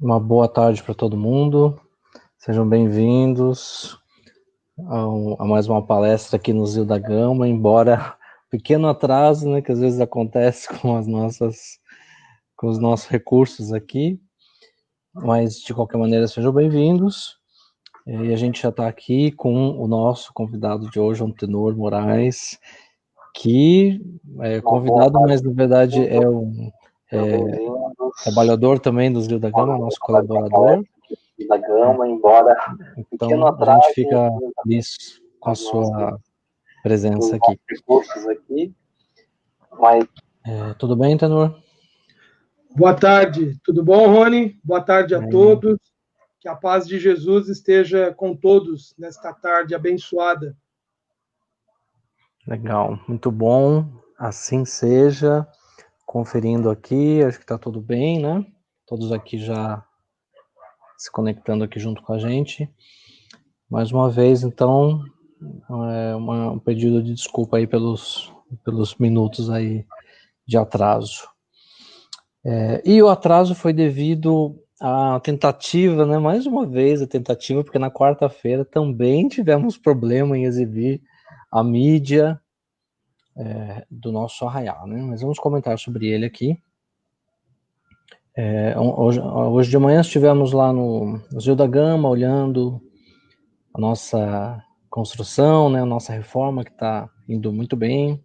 Uma boa tarde para todo mundo. Sejam bem-vindos a mais uma palestra aqui no Zio da Gama, embora pequeno atraso, né, que às vezes acontece com os nossos recursos aqui, mas de qualquer maneira sejam bem-vindos. E a gente já está aqui com o nosso convidado de hoje, Antenor Moraes, que é convidado, mas na verdade é um trabalhador também do Zio da Gama, nosso colaborador. Da Gama, embora pequeno Então, a gente atraso fica feliz com a sua presença aqui. Recursos aqui, mas... Tudo bem, Tenor? Boa tarde, tudo bom, Rony? Boa tarde a todos. Que a paz de Jesus esteja com todos nesta tarde abençoada. Legal, muito bom. Assim seja. Conferindo aqui, acho que está tudo bem, né? Todos aqui já se conectando aqui junto com a gente. Mais uma vez, então, um pedido de desculpa aí pelos minutos aí de atraso. E o atraso foi devido à tentativa, né? Mais uma vez a tentativa, porque na quarta-feira também tivemos problema em exibir a mídia do nosso Arraial, né? Mas vamos comentar sobre ele aqui. Hoje de manhã estivemos lá no Museu da Gama, olhando a nossa construção, né? A nossa reforma, que está indo muito bem.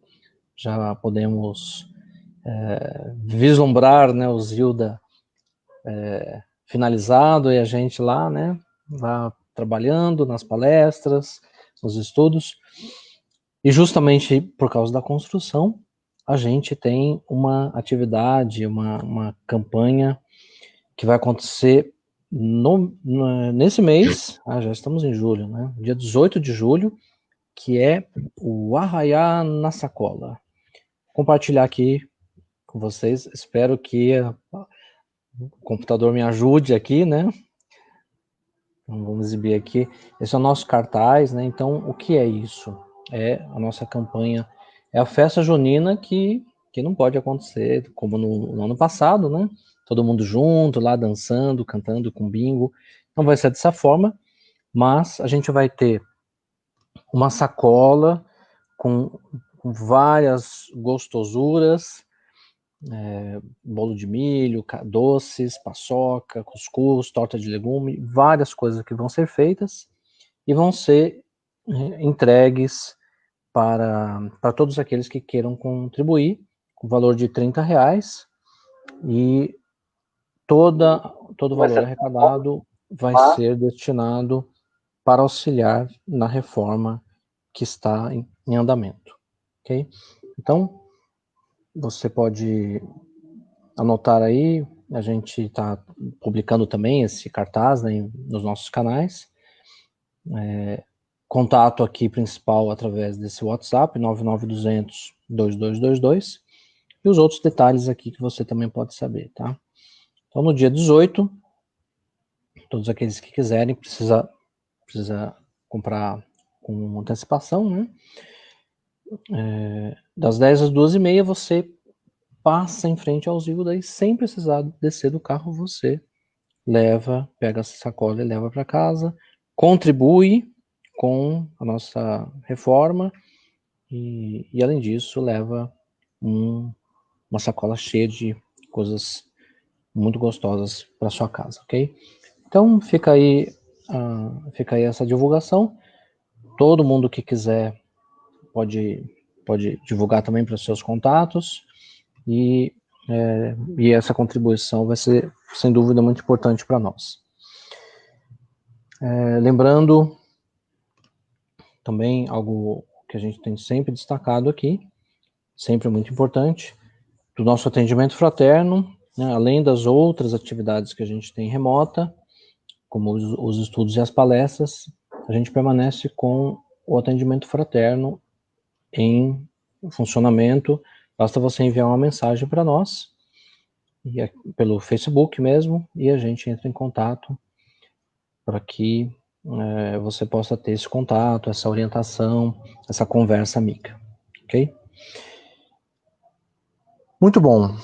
Já podemos vislumbrar, né, o Zilda finalizado e a gente lá, né, lá trabalhando nas palestras, nos estudos. E justamente por causa da construção, a gente tem uma atividade, uma campanha que vai acontecer nesse mês, já estamos em julho, né, dia 18 de julho, que é o Arraiá na Sacola. Vou compartilhar aqui com vocês, espero que o computador me ajude aqui, né? Então, vamos exibir aqui. Esse é o nosso cartaz, né? Então, o que é isso? É a nossa campanha, é a festa junina que não pode acontecer como no ano passado, né? Todo mundo junto, lá dançando, cantando com bingo. Não vai ser dessa forma, mas a gente vai ter uma sacola com várias gostosuras, bolo de milho, doces, paçoca, cuscuz, torta de legume, várias coisas que vão ser feitas e vão ser entregues para todos aqueles que queiram contribuir, com o valor de R$30, e todo o valor arrecadado vai ser destinado para auxiliar na reforma que está em andamento, ok? Então, você pode anotar aí, a gente está publicando também esse cartaz, né, nos nossos canais. Contato aqui principal através desse WhatsApp, 99200-2222, e os outros detalhes aqui que você também pode saber, tá? Então, no dia 18, todos aqueles que quiserem, precisa comprar com antecipação, né? Das 10 às 2h30, você passa em frente ao Zilda, daí sem precisar descer do carro, você pega essa sacola e leva para casa, contribui com a nossa reforma e além disso, leva uma sacola cheia de coisas muito gostosas para sua casa, ok? Então, fica aí essa divulgação. Todo mundo que quiser pode divulgar também para os seus contatos e essa contribuição vai ser, sem dúvida, muito importante para nós. Lembrando também algo que a gente tem sempre destacado aqui, sempre muito importante, do nosso atendimento fraterno, né, além das outras atividades que a gente tem remota, como os estudos e as palestras, a gente permanece com o atendimento fraterno em funcionamento. Basta você enviar uma mensagem para nós, pelo Facebook mesmo, e a gente entra em contato para que você possa ter esse contato, essa orientação, essa conversa amiga, ok? Muito bom.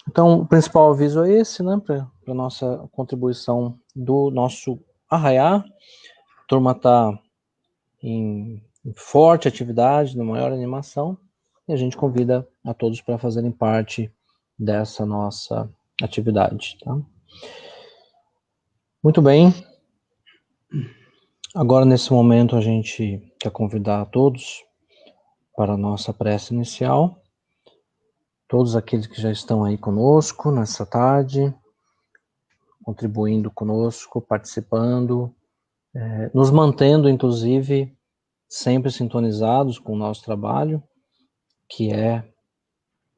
Então, o principal aviso é esse, né, para a nossa contribuição do nosso Arraiá. A turma está em forte atividade, na maior animação, e a gente convida a todos para fazerem parte dessa nossa atividade. Tá? Muito bem. Agora, nesse momento, a gente quer convidar a todos para a nossa prece inicial. Todos aqueles que já estão aí conosco nessa tarde, contribuindo conosco, participando, nos mantendo, inclusive, sempre sintonizados com o nosso trabalho, que é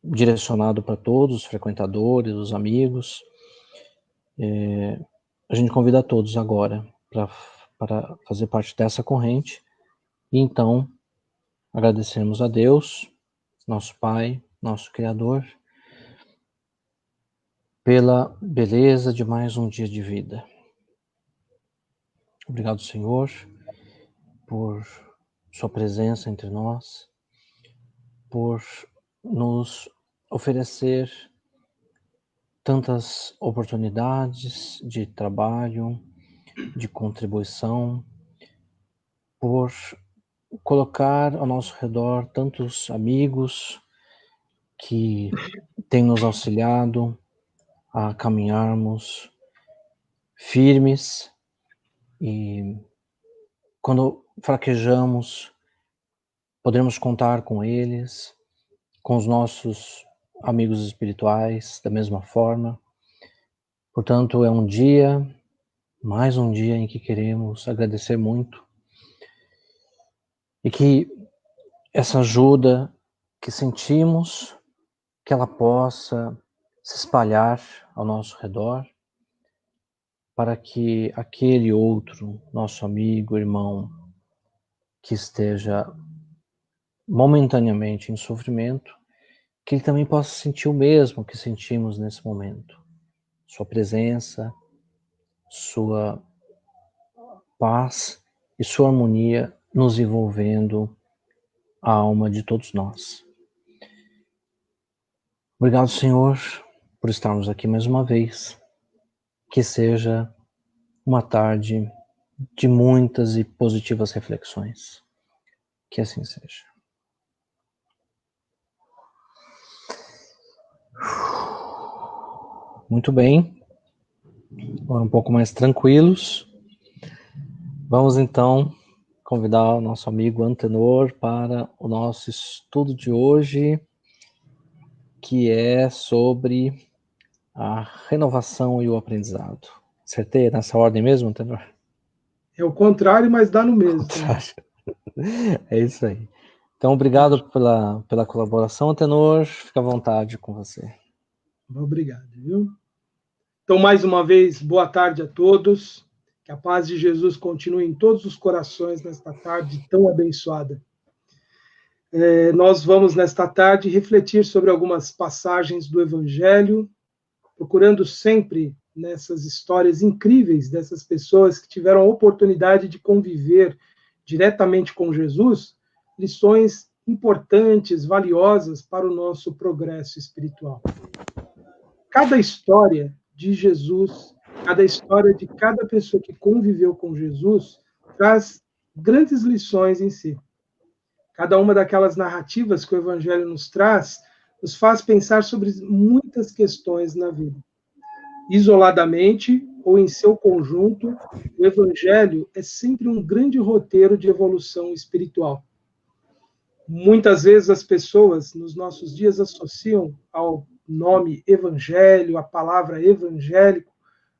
direcionado para todos os frequentadores, os amigos. A gente convida a todos agora para fazer parte dessa corrente e então agradecemos a Deus, nosso Pai, nosso Criador, pela beleza de mais um dia de vida. Obrigado, Senhor, por sua presença entre nós, por nos oferecer tantas oportunidades de trabalho, de contribuição, por colocar ao nosso redor tantos amigos que têm nos auxiliado a caminharmos firmes e quando fraquejamos, podemos contar com eles, com os nossos amigos espirituais, da mesma forma. Portanto, é um dia, mais um dia em que queremos agradecer muito e que essa ajuda que sentimos, que ela possa se espalhar ao nosso redor, para que aquele outro, nosso amigo, irmão, que esteja momentaneamente em sofrimento, que ele também possa sentir o mesmo que sentimos nesse momento. Sua presença, sua paz e sua harmonia nos envolvendo a alma de todos nós. Obrigado, Senhor, por estarmos aqui mais uma vez. Que seja uma tarde de muitas e positivas reflexões. Que assim seja. Muito bem. Agora um pouco mais tranquilos. Vamos então convidar o nosso amigo Antenor para o nosso estudo de hoje, que é sobre a renovação e o aprendizado. Acertei nessa ordem mesmo, Antenor? É o contrário, mas dá no mesmo. É isso aí. Então, obrigado pela colaboração, Antenor. Fica à vontade com você. Obrigado, viu? Então, mais uma vez, boa tarde a todos. Que a paz de Jesus continue em todos os corações nesta tarde tão abençoada. Nós vamos, nesta tarde, refletir sobre algumas passagens do Evangelho, procurando sempre nessas histórias incríveis dessas pessoas que tiveram a oportunidade de conviver diretamente com Jesus, lições importantes, valiosas para o nosso progresso espiritual. Cada história de Jesus, cada história de cada pessoa que conviveu com Jesus, traz grandes lições em si. Cada uma daquelas narrativas que o Evangelho nos traz, nos faz pensar sobre muitas questões na vida. Isoladamente ou em seu conjunto, o Evangelho é sempre um grande roteiro de evolução espiritual. Muitas vezes as pessoas, nos nossos dias, associam ao nome Evangelho, a palavra evangélico,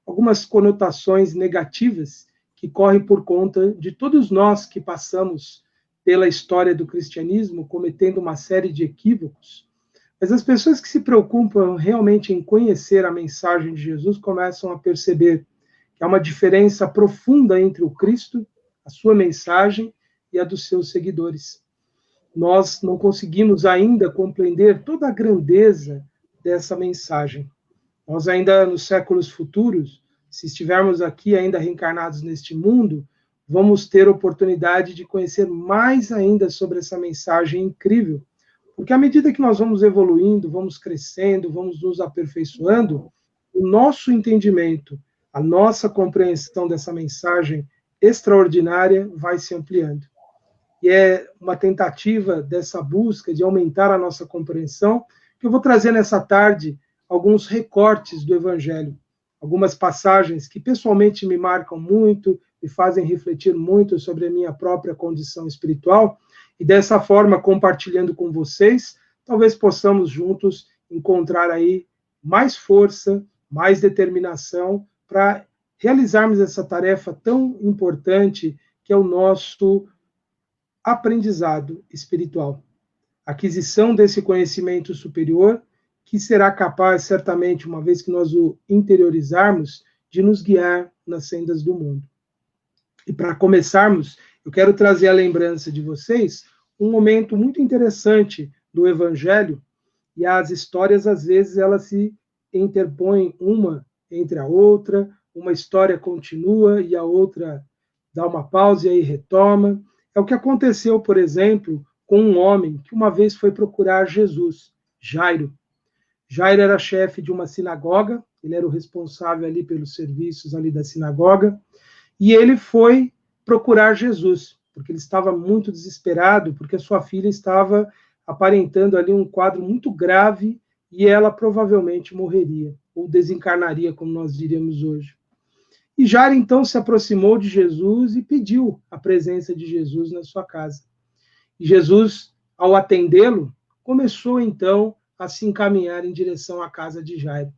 algumas conotações negativas que correm por conta de todos nós que passamos pela história do cristianismo, cometendo uma série de equívocos. Mas as pessoas que se preocupam realmente em conhecer a mensagem de Jesus começam a perceber que há uma diferença profunda entre o Cristo, a sua mensagem e a dos seus seguidores. Nós não conseguimos ainda compreender toda a grandeza dessa mensagem. Nós ainda, nos séculos futuros, se estivermos aqui ainda reencarnados neste mundo, vamos ter oportunidade de conhecer mais ainda sobre essa mensagem incrível, Porque à medida que nós vamos evoluindo, vamos crescendo, vamos nos aperfeiçoando, o nosso entendimento, a nossa compreensão dessa mensagem extraordinária vai se ampliando. E é uma tentativa dessa busca de aumentar a nossa compreensão, que eu vou trazer nessa tarde alguns recortes do Evangelho, algumas passagens que pessoalmente me marcam muito, me fazem refletir muito sobre a minha própria condição espiritual, e dessa forma, compartilhando com vocês, talvez possamos juntos encontrar aí mais força, mais determinação para realizarmos essa tarefa tão importante que é o nosso aprendizado espiritual. Aquisição desse conhecimento superior que será capaz, certamente, uma vez que nós o interiorizarmos, de nos guiar nas sendas do mundo. E para começarmos, eu quero trazer à lembrança de vocês um momento muito interessante do Evangelho, e as histórias, às vezes, elas se interpõem uma entre a outra, uma história continua e a outra dá uma pausa e aí retoma. É o que aconteceu, por exemplo, com um homem que uma vez foi procurar Jesus, Jairo. Jairo era chefe de uma sinagoga, ele era o responsável ali pelos serviços ali da sinagoga, e ele foi procurar Jesus, porque ele estava muito desesperado, porque a sua filha estava aparentando ali um quadro muito grave e ela provavelmente morreria, ou desencarnaria, como nós diríamos hoje. E Jairo, então, se aproximou de Jesus e pediu a presença de Jesus na sua casa. E Jesus, ao atendê-lo, começou, então, a se encaminhar em direção à casa de Jairo.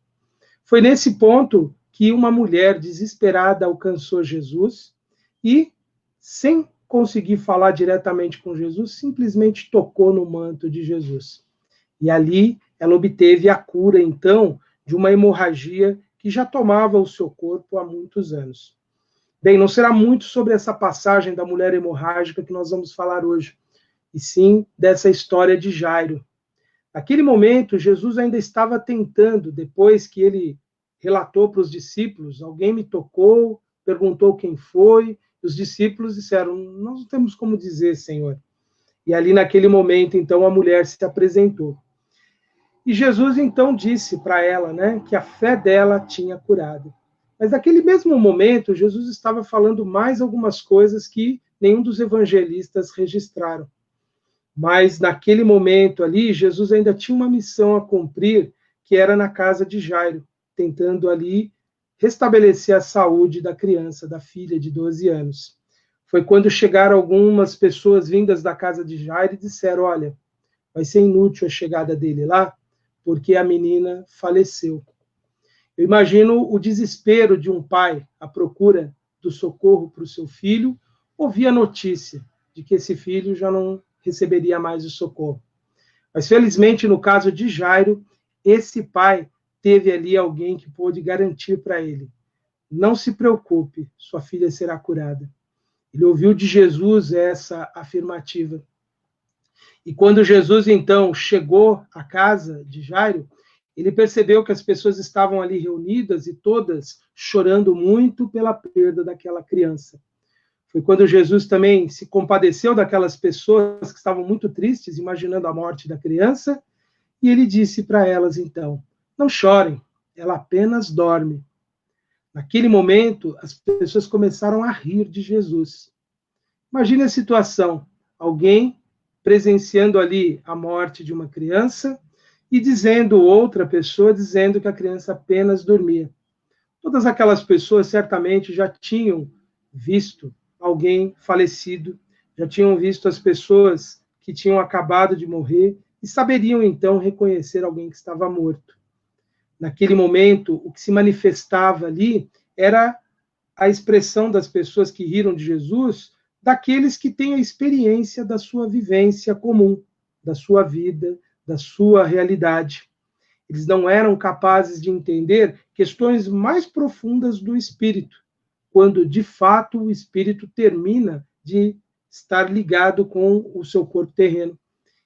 Foi nesse ponto que uma mulher desesperada alcançou Jesus e, sem conseguir falar diretamente com Jesus, simplesmente tocou no manto de Jesus. E ali ela obteve a cura, então, de uma hemorragia que já tomava o seu corpo há muitos anos. Bem, não será muito sobre essa passagem da mulher hemorrágica que nós vamos falar hoje, e sim dessa história de Jairo. Naquele momento, Jesus ainda estava tentando, depois que ele relatou para os discípulos, alguém me tocou, perguntou quem foi, e os discípulos disseram, nós não temos como dizer, Senhor. E ali naquele momento, então, a mulher se apresentou. E Jesus, então, disse para ela, né, que a fé dela tinha curado. Mas naquele mesmo momento, Jesus estava falando mais algumas coisas que nenhum dos evangelistas registraram. Mas naquele momento ali, Jesus ainda tinha uma missão a cumprir, que era na casa de Jairo, tentando ali restabelecer a saúde da criança, da filha de 12 anos. Foi quando chegaram algumas pessoas vindas da casa de Jairo e disseram, olha, vai ser inútil a chegada dele lá, porque a menina faleceu. Eu imagino o desespero de um pai à procura do socorro para o seu filho, ouvir a notícia de que esse filho já não receberia mais o socorro. Mas, felizmente, no caso de Jairo, esse pai teve ali alguém que pôde garantir para ele, não se preocupe, sua filha será curada. Ele ouviu de Jesus essa afirmativa. E quando Jesus, então, chegou à casa de Jairo, ele percebeu que as pessoas estavam ali reunidas e todas chorando muito pela perda daquela criança. Foi quando Jesus também se compadeceu daquelas pessoas que estavam muito tristes, imaginando a morte da criança, e ele disse para elas, então, não chorem, ela apenas dorme. Naquele momento, as pessoas começaram a rir de Jesus. Imagine a situação, alguém presenciando ali a morte de uma criança e dizendo, outra pessoa dizendo que a criança apenas dormia. Todas aquelas pessoas certamente já tinham visto alguém falecido, já tinham visto as pessoas que tinham acabado de morrer e saberiam então reconhecer alguém que estava morto. Naquele momento, o que se manifestava ali era a expressão das pessoas que riram de Jesus, daqueles que têm a experiência da sua vivência comum, da sua vida, da sua realidade. Eles não eram capazes de entender questões mais profundas do espírito, quando, de fato, o espírito termina de estar ligado com o seu corpo terreno.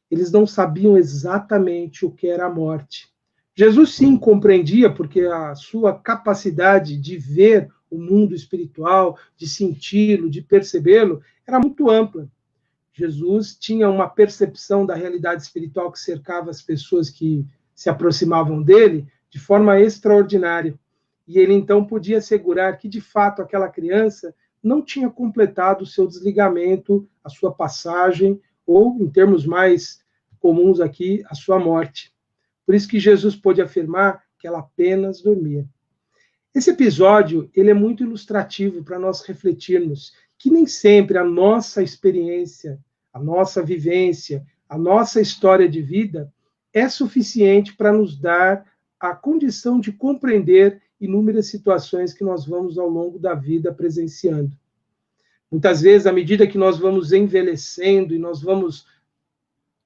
Eles não sabiam exatamente o que era a morte. Jesus, sim, compreendia, porque a sua capacidade de ver o mundo espiritual, de senti-lo, de percebê-lo, era muito ampla. Jesus tinha uma percepção da realidade espiritual que cercava as pessoas que se aproximavam dele de forma extraordinária. E ele então podia assegurar que, de fato, aquela criança não tinha completado o seu desligamento, a sua passagem, ou, em termos mais comuns aqui, a sua morte. Por isso que Jesus pôde afirmar que ela apenas dormia. Esse episódio ele é muito ilustrativo para nós refletirmos que nem sempre a nossa experiência, a nossa vivência, a nossa história de vida é suficiente para nos dar a condição de compreender inúmeras situações que nós vamos ao longo da vida presenciando. Muitas vezes, à medida que nós vamos envelhecendo e nós vamos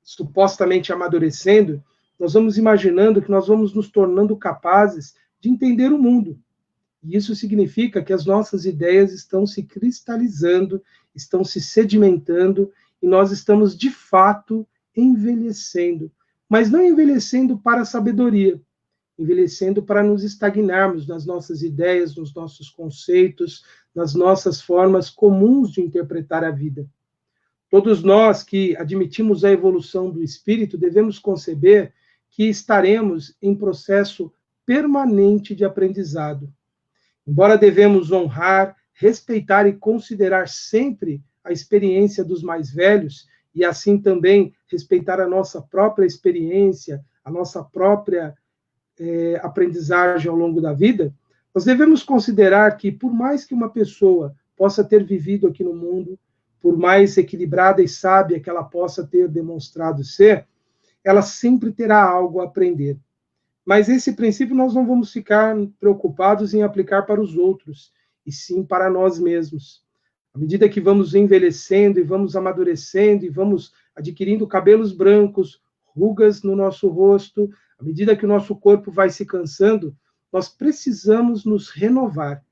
supostamente amadurecendo, nós vamos imaginando que nós vamos nos tornando capazes de entender o mundo. E isso significa que as nossas ideias estão se cristalizando, estão se sedimentando, e nós estamos, de fato, envelhecendo. Mas não envelhecendo para a sabedoria, envelhecendo para nos estagnarmos nas nossas ideias, nos nossos conceitos, nas nossas formas comuns de interpretar a vida. Todos nós que admitimos a evolução do espírito devemos conceber que estaremos em processo permanente de aprendizado. Embora devemos honrar, respeitar e considerar sempre a experiência dos mais velhos, e assim também respeitar a nossa própria experiência, a nossa própria aprendizagem ao longo da vida, nós devemos considerar que, por mais que uma pessoa possa ter vivido aqui no mundo, por mais equilibrada e sábia que ela possa ter demonstrado ser, ela sempre terá algo a aprender. Mas esse princípio nós não vamos ficar preocupados em aplicar para os outros, e sim para nós mesmos. À medida que vamos envelhecendo e vamos amadurecendo e vamos adquirindo cabelos brancos, rugas no nosso rosto, à medida que o nosso corpo vai se cansando, nós precisamos nos renovar.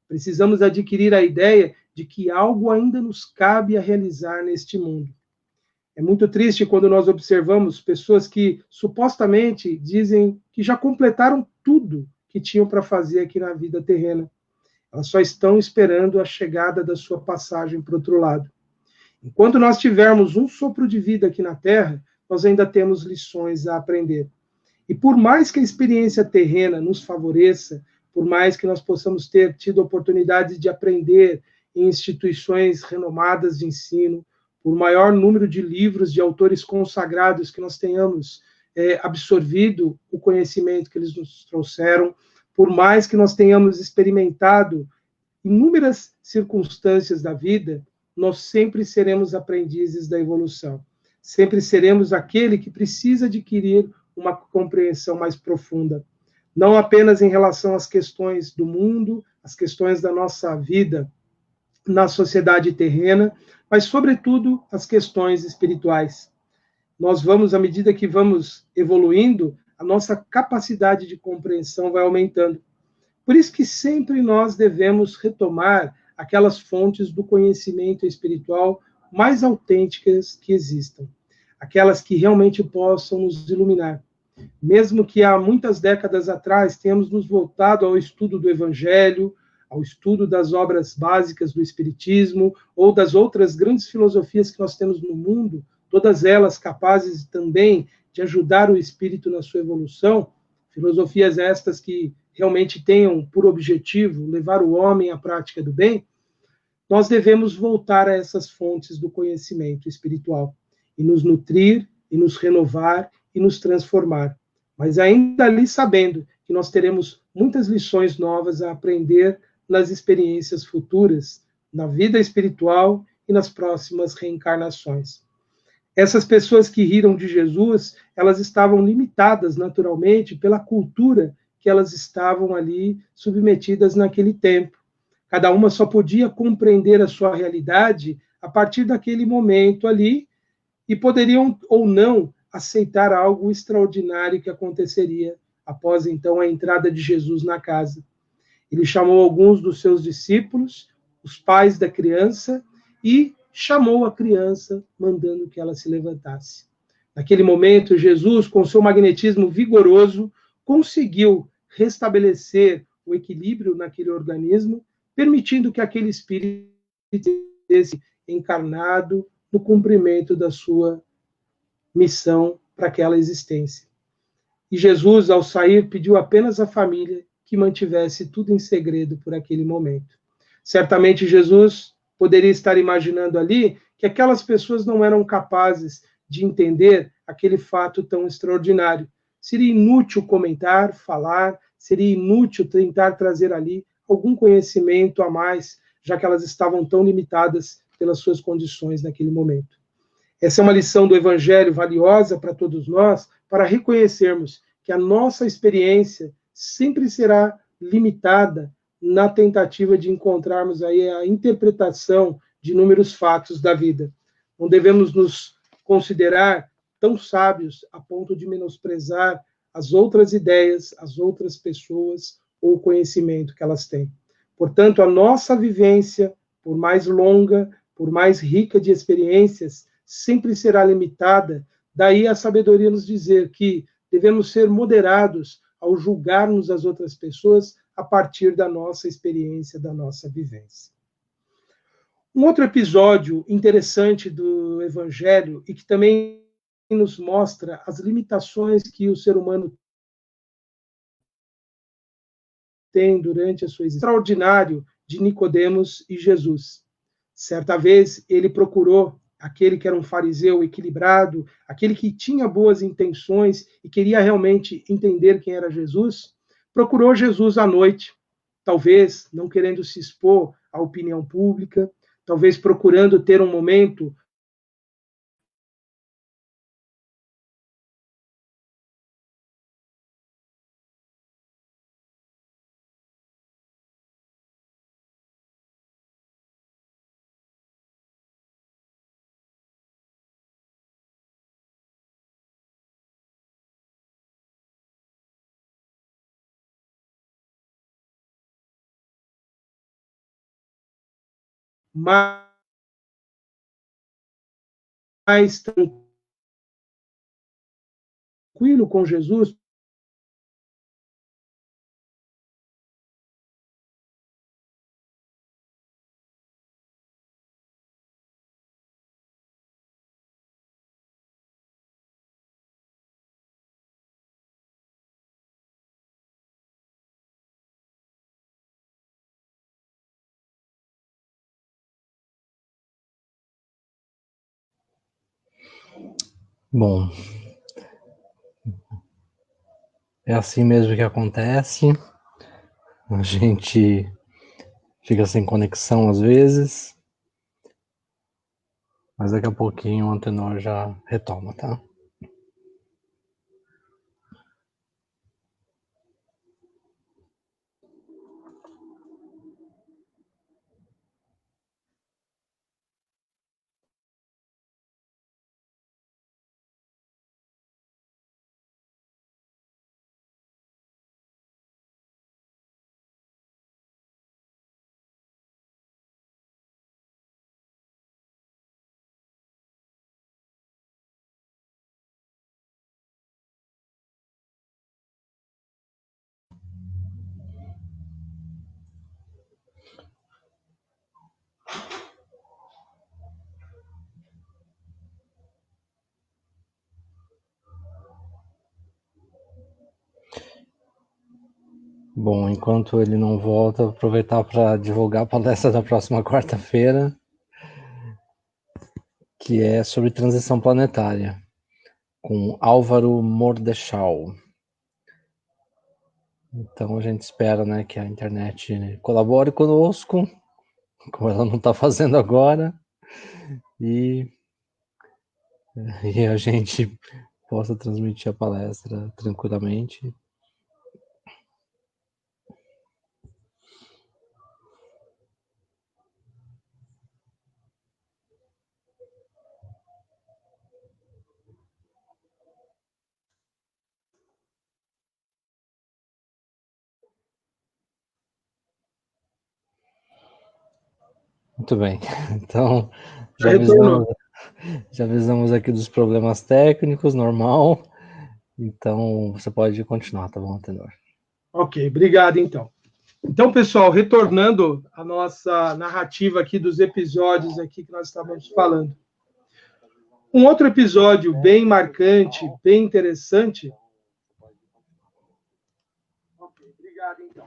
Precisamos adquirir a ideia de que algo ainda nos cabe a realizar neste mundo. É muito triste quando nós observamos pessoas que supostamente dizem que já completaram tudo que tinham para fazer aqui na vida terrena. Elas só estão esperando a chegada da sua passagem para o outro lado. Enquanto nós tivermos um sopro de vida aqui na Terra, nós ainda temos lições a aprender. E por mais que a experiência terrena nos favoreça, por mais que nós possamos ter tido oportunidade de aprender em instituições renomadas de ensino, por maior número de livros de autores consagrados que nós tenhamos absorvido o conhecimento que eles nos trouxeram, por mais que nós tenhamos experimentado inúmeras circunstâncias da vida, nós sempre seremos aprendizes da evolução. Sempre seremos aquele que precisa adquirir uma compreensão mais profunda. Não apenas em relação às questões do mundo, às questões da nossa vida na sociedade terrena, mas, sobretudo, as questões espirituais. Nós vamos, à medida que vamos evoluindo, a nossa capacidade de compreensão vai aumentando. Por isso que sempre nós devemos retomar aquelas fontes do conhecimento espiritual mais autênticas que existam, aquelas que realmente possam nos iluminar. Mesmo que há muitas décadas atrás tenhamos nos voltado ao estudo do Evangelho, ao estudo das obras básicas do Espiritismo, ou das outras grandes filosofias que nós temos no mundo, todas elas capazes também de ajudar o espírito na sua evolução, filosofias estas que realmente tenham por objetivo levar o homem à prática do bem, nós devemos voltar a essas fontes do conhecimento espiritual e nos nutrir, e nos renovar, e nos transformar. Mas ainda ali sabendo que nós teremos muitas lições novas a aprender nas experiências futuras, na vida espiritual e nas próximas reencarnações. Essas pessoas que riram de Jesus, elas estavam limitadas naturalmente pela cultura que elas estavam ali submetidas naquele tempo. Cada uma só podia compreender a sua realidade a partir daquele momento ali e poderiam ou não aceitar algo extraordinário que aconteceria após então a entrada de Jesus na casa. Ele chamou alguns dos seus discípulos, os pais da criança, e chamou a criança, mandando que ela se levantasse. Naquele momento, Jesus, com seu magnetismo vigoroso, conseguiu restabelecer o equilíbrio naquele organismo, permitindo que aquele espírito fosse encarnado no cumprimento da sua missão para aquela existência. E Jesus, ao sair, pediu apenas à família que mantivesse tudo em segredo por aquele momento. Certamente Jesus poderia estar imaginando ali que aquelas pessoas não eram capazes de entender aquele fato tão extraordinário. Seria inútil comentar, falar, seria inútil tentar trazer ali algum conhecimento a mais, já que elas estavam tão limitadas pelas suas condições naquele momento. Essa é uma lição do Evangelho valiosa para todos nós, para reconhecermos que a nossa experiência sempre será limitada na tentativa de encontrarmos aí a interpretação de inúmeros fatos da vida. Não devemos nos considerar tão sábios a ponto de menosprezar as outras ideias, as outras pessoas ou o conhecimento que elas têm. Portanto, a nossa vivência, por mais longa, por mais rica de experiências, sempre será limitada. Daí a sabedoria nos dizer que devemos ser moderados ao julgarmos as outras pessoas a partir da nossa experiência, da nossa vivência. Um outro episódio interessante do Evangelho e que também nos mostra as limitações que o ser humano tem durante a sua existência, extraordinário de Nicodemos e Jesus. Certa vez ele procurou aquele que era um fariseu equilibrado, aquele que tinha boas intenções e queria realmente entender quem era Jesus, procurou Jesus à noite, talvez não querendo se expor à opinião pública, talvez procurando ter um momento mais tranquilo com Jesus, Bom, é assim mesmo que acontece. A gente fica sem conexão às vezes, mas daqui a pouquinho o Antenor já retoma, tá? Bom, enquanto ele não volta, vou aproveitar para divulgar a palestra da próxima quarta-feira, que é sobre transição planetária, com Álvaro Mordechal. Então a gente espera, né, que a internet colabore conosco, como ela não está fazendo agora, e a gente possa transmitir a palestra tranquilamente. Muito bem, então já avisamos aqui dos problemas técnicos, normal. Então você pode continuar, tá bom, Tenor? Ok, obrigado então. Então, pessoal, retornando à nossa narrativa aqui dos episódios aqui que nós estávamos falando. Um outro episódio bem marcante, bem interessante. Ok, obrigado, então.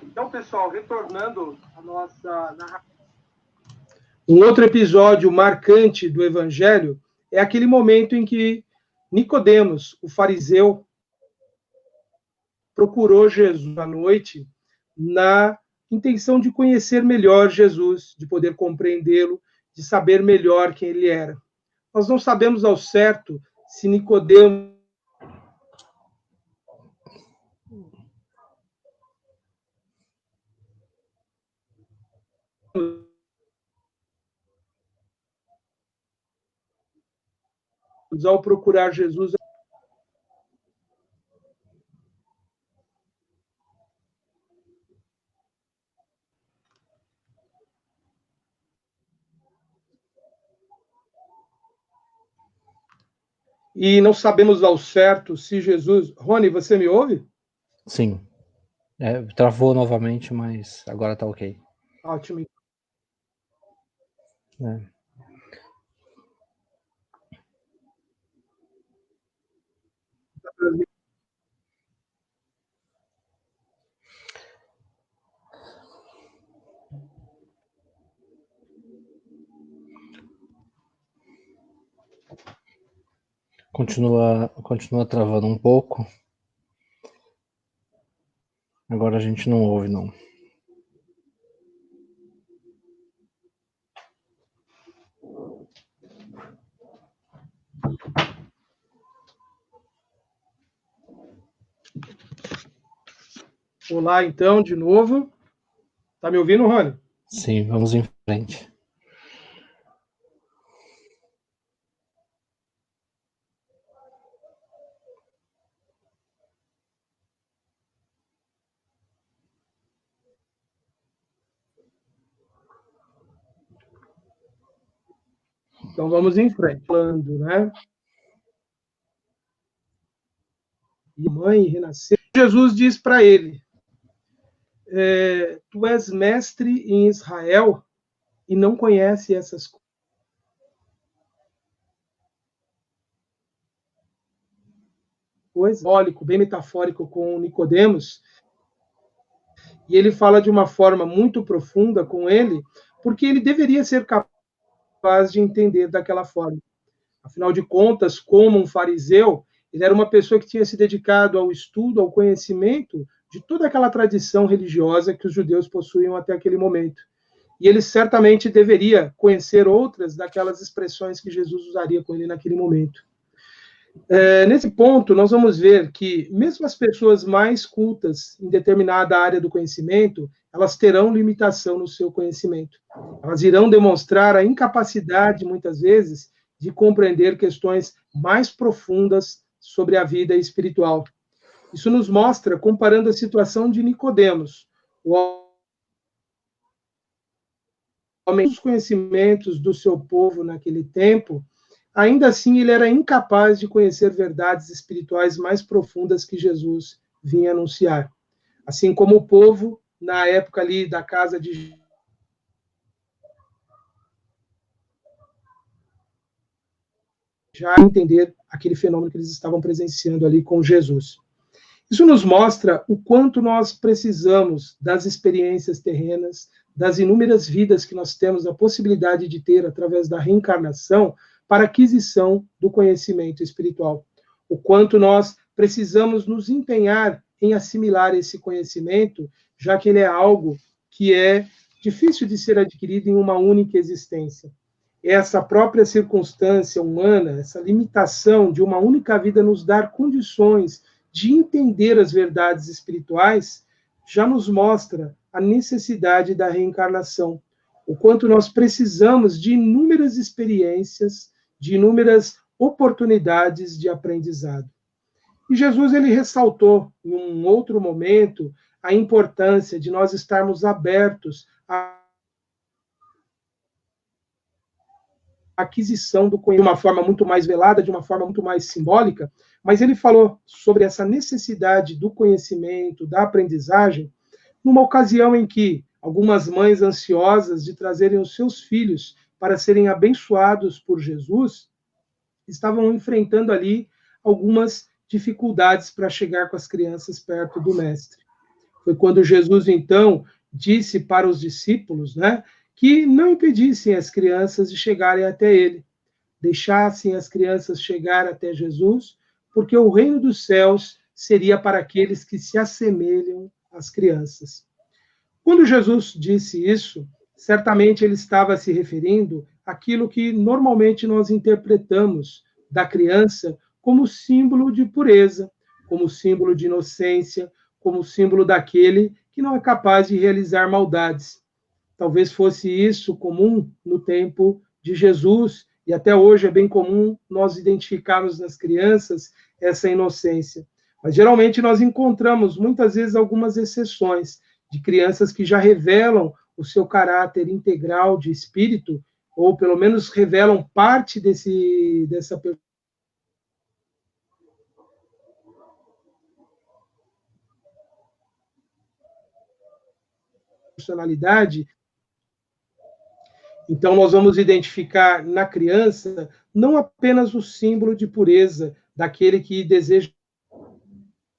Então, pessoal, retornando à nossa narrativa. Um outro episódio marcante do Evangelho é aquele momento em que Nicodemos, o fariseu, procurou Jesus à noite na intenção de conhecer melhor Jesus, de poder compreendê-lo, de saber melhor quem ele era. Nós não sabemos ao certo se Nicodemos ao procurar Jesus e não sabemos ao certo se Jesus... Rony, você me ouve? Sim. Travou novamente, mas agora tá ok. Ótimo. Continua travando um pouco. Agora a gente não ouve, não. Olá, então, de novo. Tá me ouvindo, Rony? Sim, vamos em frente. Então vamos em frente. Falando, né? E mãe renasceu. Jesus diz para ele: tu és mestre em Israel e não conhece essas coisas. Simbólico, bem metafórico com Nicodemos. E ele fala de uma forma muito profunda com ele, porque ele deveria ser capaz de entender daquela forma. Afinal de contas, como um fariseu, ele era uma pessoa que tinha se dedicado ao estudo, ao conhecimento de toda aquela tradição religiosa que os judeus possuíam até aquele momento. E ele certamente deveria conhecer outras daquelas expressões que Jesus usaria com ele naquele momento. Nesse ponto, nós vamos ver que, mesmo as pessoas mais cultas em determinada área do conhecimento, elas terão limitação no seu conhecimento. Elas irão demonstrar a incapacidade, muitas vezes, de compreender questões mais profundas sobre a vida espiritual. Isso nos mostra, comparando a situação de Nicodemos, o homem dos conhecimentos do seu povo naquele tempo, ainda assim ele era incapaz de conhecer verdades espirituais mais profundas que Jesus vinha anunciar. Assim como o povo, na época ali da casa de já entender aquele fenômeno que eles estavam presenciando ali com Jesus. Isso nos mostra o quanto nós precisamos das experiências terrenas, das inúmeras vidas que nós temos a possibilidade de ter através da reencarnação para aquisição do conhecimento espiritual. O quanto nós precisamos nos empenhar em assimilar esse conhecimento, já que ele é algo que é difícil de ser adquirido em uma única existência. Essa própria circunstância humana, essa limitação de uma única vida nos dar condições de entender as verdades espirituais, já nos mostra a necessidade da reencarnação. O quanto nós precisamos de inúmeras experiências, de inúmeras oportunidades de aprendizado. E Jesus ele ressaltou, em um outro momento, a importância de nós estarmos abertos à aquisição do conhecimento de uma forma muito mais velada, de uma forma muito mais simbólica, mas ele falou sobre essa necessidade do conhecimento, da aprendizagem, numa ocasião em que algumas mães ansiosas de trazerem os seus filhos para serem abençoados por Jesus, estavam enfrentando ali algumas dificuldades para chegar com as crianças perto do mestre. Foi quando Jesus, então, disse para os discípulos, né, que não impedissem as crianças de chegarem até ele, deixassem as crianças chegar até Jesus, porque o reino dos céus seria para aqueles que se assemelham às crianças. Quando Jesus disse isso, certamente ele estava se referindo àquilo que normalmente nós interpretamos da criança como símbolo de pureza, como símbolo de inocência, como símbolo daquele que não é capaz de realizar maldades. Talvez fosse isso comum no tempo de Jesus, e até hoje é bem comum nós identificarmos nas crianças essa inocência. Mas geralmente nós encontramos muitas vezes algumas exceções de crianças que já revelam o seu caráter integral de espírito, ou pelo menos revelam parte dessa personalidade. Então, nós vamos identificar na criança não apenas o símbolo de pureza daquele que deseja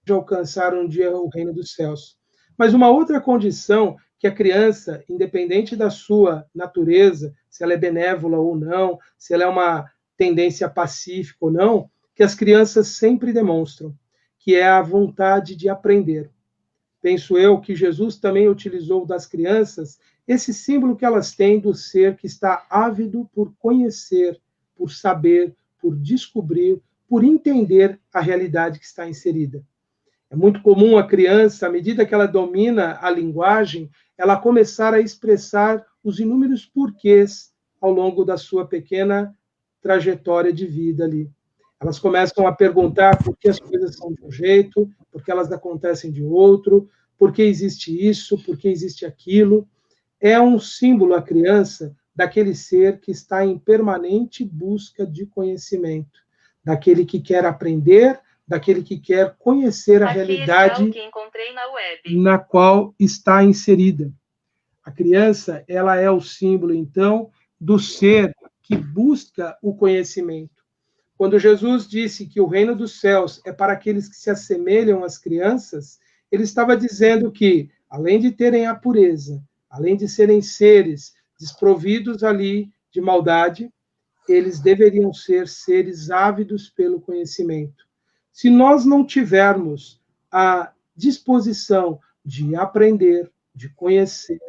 alcançar um dia o reino dos céus, mas uma outra condição que a criança, independente da sua natureza, se ela é benévola ou não, se ela é uma tendência pacífica ou não, que as crianças sempre demonstram, que é a vontade de aprender. Penso eu que Jesus também utilizou das crianças esse símbolo que elas têm do ser que está ávido por conhecer, por saber, por descobrir, por entender a realidade que está inserida. É muito comum a criança, à medida que ela domina a linguagem, ela começar a expressar os inúmeros porquês ao longo da sua pequena trajetória de vida ali. Elas começam a perguntar por que as coisas são de um jeito, por que elas acontecem de outro, por que existe isso, por que existe aquilo. É um símbolo, a criança, daquele ser que está em permanente busca de conhecimento, daquele que quer aprender, daquele que quer conhecer a realidade na qual está inserida. A criança, ela é o símbolo, então, do ser que busca o conhecimento. Quando Jesus disse que o reino dos céus é para aqueles que se assemelham às crianças, ele estava dizendo que, além de terem a pureza, além de serem seres desprovidos ali de maldade, eles deveriam ser seres ávidos pelo conhecimento. Se nós não tivermos a disposição de aprender, de conhecer,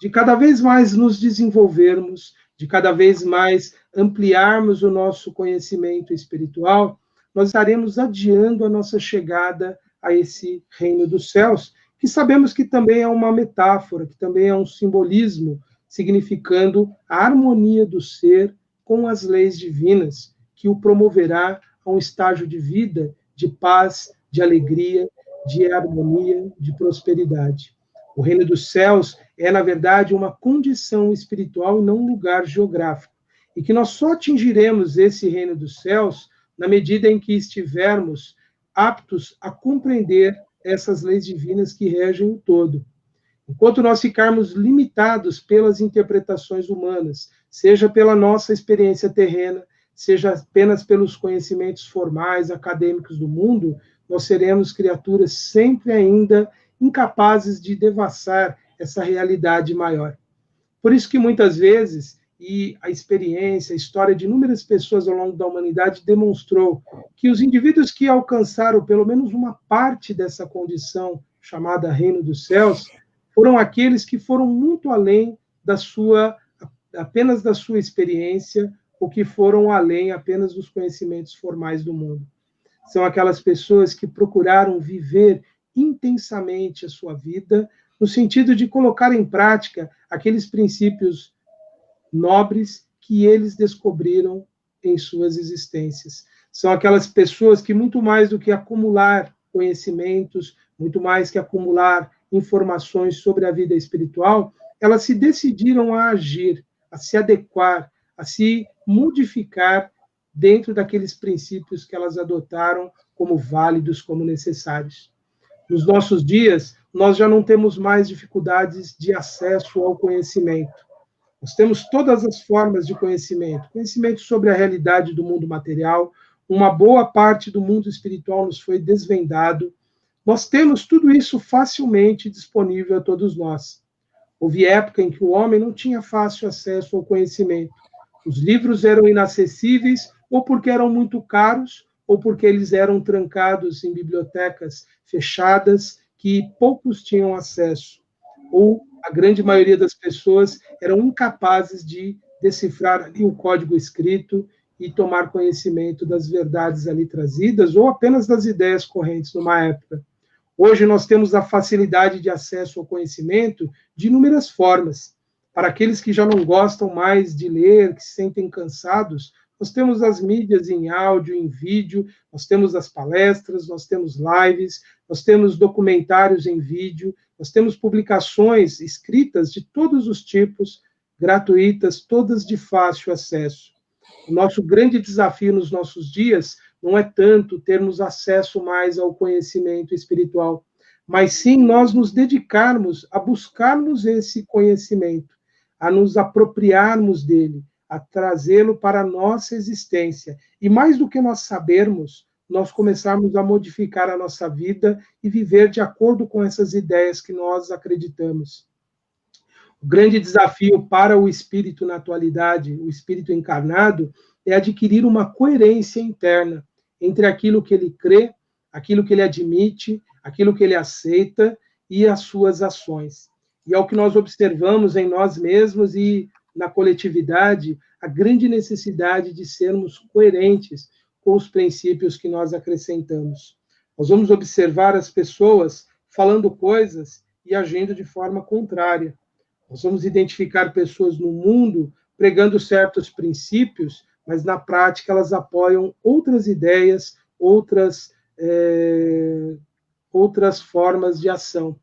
de cada vez mais nos desenvolvermos, de cada vez mais ampliarmos o nosso conhecimento espiritual, nós estaremos adiando a nossa chegada a esse reino dos céus, que sabemos que também é uma metáfora, que também é um simbolismo, significando a harmonia do ser com as leis divinas, que o promoverá a um estágio de vida, de paz, de alegria, de harmonia, de prosperidade. O reino dos céus é, na verdade, uma condição espiritual e não um lugar geográfico. E que nós só atingiremos esse reino dos céus na medida em que estivermos aptos a compreender essas leis divinas que regem o todo. Enquanto nós ficarmos limitados pelas interpretações humanas, seja pela nossa experiência terrena, seja apenas pelos conhecimentos formais, acadêmicos do mundo, nós seremos criaturas sempre ainda incapazes de devassar essa realidade maior. Por isso que muitas vezes, e a experiência, a história de inúmeras pessoas ao longo da humanidade demonstrou que os indivíduos que alcançaram pelo menos uma parte dessa condição chamada reino dos céus, foram aqueles que foram muito além apenas da sua experiência, ou que foram além apenas dos conhecimentos formais do mundo. São aquelas pessoas que procuraram viver intensamente a sua vida, no sentido de colocar em prática aqueles princípios nobres que eles descobriram em suas existências. São aquelas pessoas que, muito mais do que acumular conhecimentos, muito mais que acumular informações sobre a vida espiritual, elas se decidiram a agir, a se adequar, a se modificar dentro daqueles princípios que elas adotaram como válidos, como necessários. Nos nossos dias, nós já não temos mais dificuldades de acesso ao conhecimento. Nós temos todas as formas de conhecimento. Conhecimento sobre a realidade do mundo material, uma boa parte do mundo espiritual nos foi desvendado. Nós temos tudo isso facilmente disponível a todos nós. Houve época em que o homem não tinha fácil acesso ao conhecimento. Os livros eram inacessíveis, ou porque eram muito caros, ou porque eles eram trancados em bibliotecas fechadas, que poucos tinham acesso. Ou a grande maioria das pessoas eram incapazes de decifrar ali o código escrito e tomar conhecimento das verdades ali trazidas, ou apenas das ideias correntes numa época. Hoje nós temos a facilidade de acesso ao conhecimento de inúmeras formas. Para aqueles que já não gostam mais de ler, que se sentem cansados, nós temos as mídias em áudio, em vídeo, nós temos as palestras, nós temos lives, nós temos documentários em vídeo, nós temos publicações escritas de todos os tipos, gratuitas, todas de fácil acesso. O nosso grande desafio nos nossos dias não é tanto termos acesso mais ao conhecimento espiritual, mas sim nós nos dedicarmos a buscarmos esse conhecimento, a nos apropriarmos dele, a trazê-lo para a nossa existência. E mais do que nós sabermos, nós começarmos a modificar a nossa vida e viver de acordo com essas ideias que nós acreditamos. O grande desafio para o espírito na atualidade, o espírito encarnado, é adquirir uma coerência interna entre aquilo que ele crê, aquilo que ele admite, aquilo que ele aceita e as suas ações. E é o que nós observamos em nós mesmos e na coletividade, a grande necessidade de sermos coerentes com os princípios que nós acrescentamos. Nós vamos observar as pessoas falando coisas e agindo de forma contrária. Nós vamos identificar pessoas no mundo pregando certos princípios, mas na prática elas apoiam outras ideias, outras formas de ação.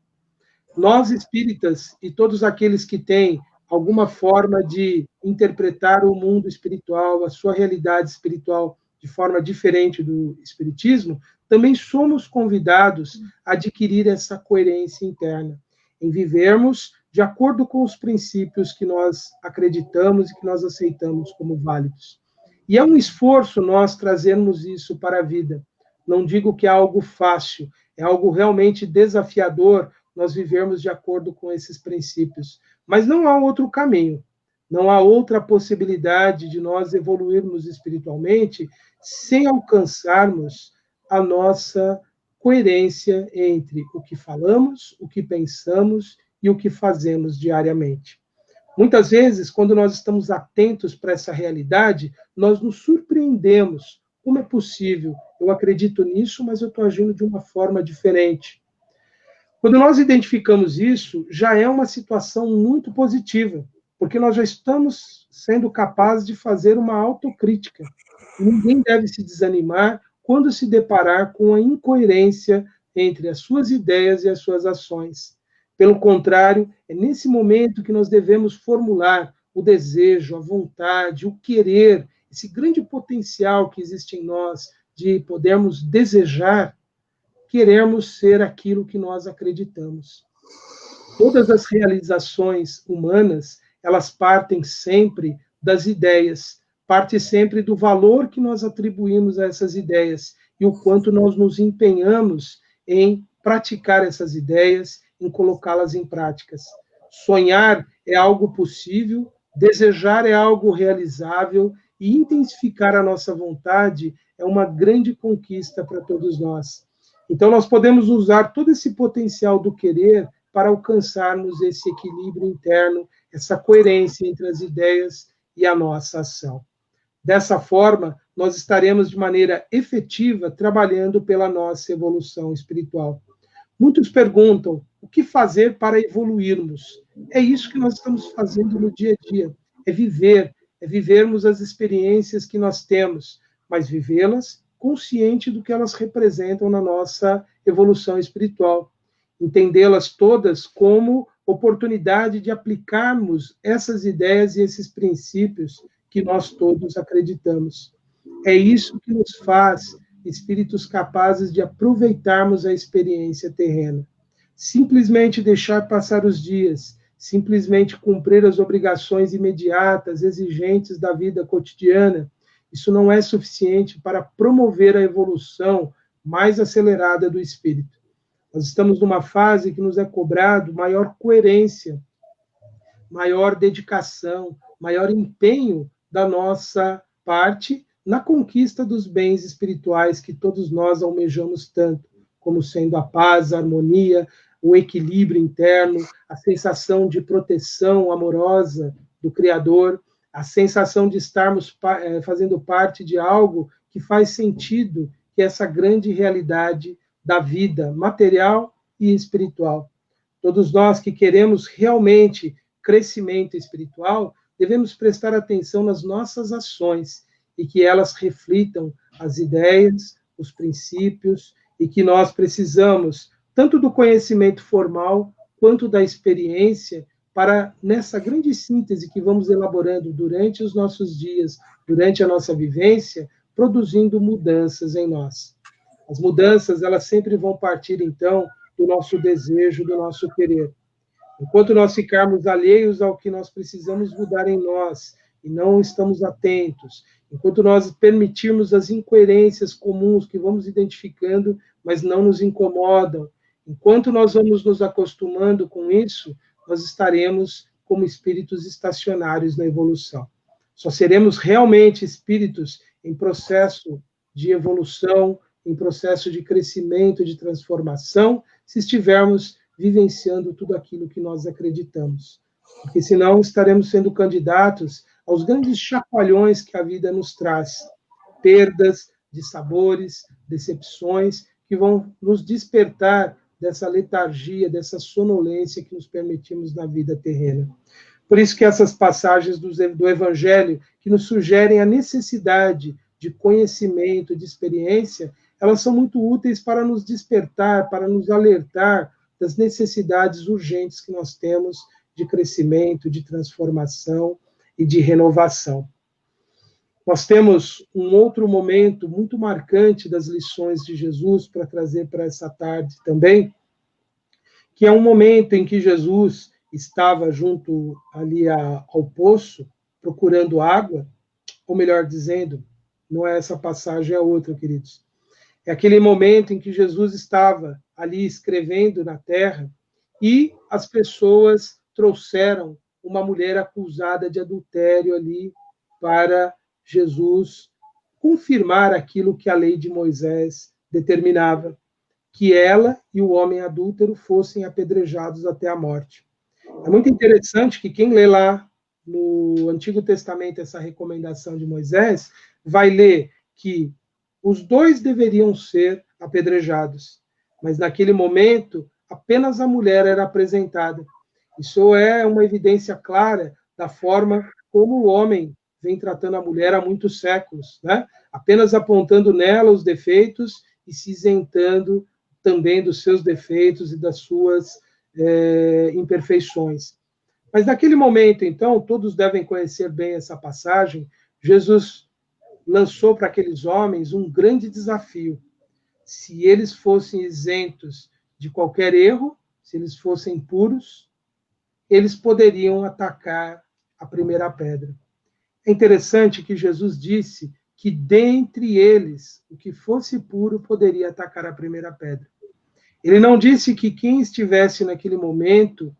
Nós espíritas e todos aqueles que têm alguma forma de interpretar o mundo espiritual, a sua realidade espiritual de forma diferente do espiritismo, também somos convidados a adquirir essa coerência interna, em vivermos de acordo com os princípios que nós acreditamos e que nós aceitamos como válidos. E é um esforço nós trazermos isso para a vida. Não digo que é algo fácil, é algo realmente desafiador nós vivermos de acordo com esses princípios. Mas não há outro caminho, não há outra possibilidade de nós evoluirmos espiritualmente sem alcançarmos a nossa coerência entre o que falamos, o que pensamos e o que fazemos diariamente. Muitas vezes, quando nós estamos atentos para essa realidade, nós nos surpreendemos. Como é possível? Eu acredito nisso, mas eu estou agindo de uma forma diferente. Quando nós identificamos isso, já é uma situação muito positiva, porque nós já estamos sendo capazes de fazer uma autocrítica. Ninguém deve se desanimar quando se deparar com a incoerência entre as suas ideias e as suas ações. Pelo contrário, é nesse momento que nós devemos formular o desejo, a vontade, o querer, esse grande potencial que existe em nós de podermos desejar, queremos ser aquilo que nós acreditamos. Todas as realizações humanas, elas partem sempre das ideias, parte sempre do valor que nós atribuímos a essas ideias e o quanto nós nos empenhamos em praticar essas ideias, em colocá-las em práticas. Sonhar é algo possível, desejar é algo realizável e intensificar a nossa vontade é uma grande conquista para todos nós. Então, nós podemos usar todo esse potencial do querer para alcançarmos esse equilíbrio interno, essa coerência entre as ideias e a nossa ação. Dessa forma, nós estaremos de maneira efetiva trabalhando pela nossa evolução espiritual. Muitos perguntam, o que fazer para evoluirmos? É isso que nós estamos fazendo no dia a dia, é vivermos as experiências que nós temos, mas vivê-las consciente do que elas representam na nossa evolução espiritual. Entendê-las todas como oportunidade de aplicarmos essas ideias e esses princípios que nós todos acreditamos. É isso que nos faz espíritos capazes de aproveitarmos a experiência terrena. Simplesmente deixar passar os dias, simplesmente cumprir as obrigações imediatas, exigentes da vida cotidiana, isso não é suficiente para promover a evolução mais acelerada do espírito. Nós estamos numa fase que nos é cobrado maior coerência, maior dedicação, maior empenho da nossa parte na conquista dos bens espirituais que todos nós almejamos tanto, como sendo a paz, a harmonia, o equilíbrio interno, a sensação de proteção amorosa do Criador, a sensação de estarmos fazendo parte de algo que faz sentido, que é essa grande realidade da vida material e espiritual. Todos nós que queremos realmente crescimento espiritual, devemos prestar atenção nas nossas ações e que elas reflitam as ideias, os princípios, e que nós precisamos tanto do conhecimento formal quanto da experiência para, nessa grande síntese que vamos elaborando durante os nossos dias, durante a nossa vivência, produzindo mudanças em nós. As mudanças, elas sempre vão partir, então, do nosso desejo, do nosso querer. Enquanto nós ficarmos alheios ao que nós precisamos mudar em nós e não estamos atentos, enquanto nós permitirmos as incoerências comuns que vamos identificando, mas não nos incomodam, enquanto nós vamos nos acostumando com isso, nós estaremos como espíritos estacionários na evolução. Só seremos realmente espíritos em processo de evolução, em processo de crescimento, de transformação, se estivermos vivenciando tudo aquilo que nós acreditamos. Porque senão estaremos sendo candidatos aos grandes chacoalhões que a vida nos traz. Perdas de sabores, decepções, que vão nos despertar dessa letargia, dessa sonolência que nos permitimos na vida terrena. Por isso que essas passagens do Evangelho, que nos sugerem a necessidade de conhecimento, de experiência, elas são muito úteis para nos despertar, para nos alertar das necessidades urgentes que nós temos de crescimento, de transformação e de renovação. Nós temos um outro momento muito marcante das lições de Jesus para trazer para essa tarde também, que é um momento em que Jesus estava junto ali ao poço, procurando água, ou melhor dizendo, não é essa passagem, é outra, queridos. É aquele momento em que Jesus estava ali escrevendo na terra e as pessoas trouxeram uma mulher acusada de adultério ali para Jesus confirmar aquilo que a lei de Moisés determinava, que ela e o homem adúltero fossem apedrejados até a morte. É muito interessante que quem lê lá no Antigo Testamento essa recomendação de Moisés vai ler que os dois deveriam ser apedrejados, mas naquele momento apenas a mulher era apresentada. Isso é uma evidência clara da forma como o homem vem tratando a mulher há muitos séculos, né? Apenas apontando nela os defeitos e se isentando também dos seus defeitos e das suas imperfeições. Mas naquele momento, então, todos devem conhecer bem essa passagem, Jesus lançou para aqueles homens um grande desafio. Se eles fossem isentos de qualquer erro, se eles fossem puros, eles poderiam atacar a primeira pedra. É interessante que Jesus disse que dentre eles, o que fosse puro poderia atacar a primeira pedra. Ele não disse que quem estivesse naquele momento,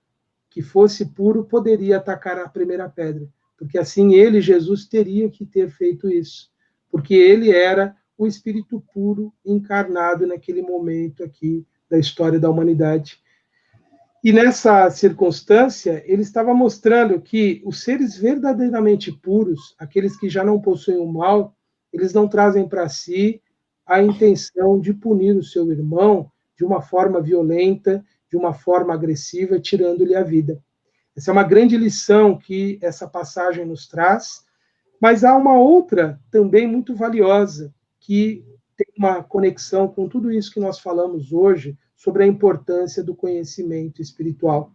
que fosse puro, poderia atacar a primeira pedra, porque assim ele, Jesus, teria que ter feito isso, porque ele era o Espírito puro encarnado naquele momento aqui da história da humanidade. E nessa circunstância, ele estava mostrando que os seres verdadeiramente puros, aqueles que já não possuem o mal, eles não trazem para si a intenção de punir o seu irmão de uma forma violenta, de uma forma agressiva, tirando-lhe a vida. Essa é uma grande lição que essa passagem nos traz, mas há uma outra também muito valiosa, que tem uma conexão com tudo isso que nós falamos hoje, sobre a importância do conhecimento espiritual.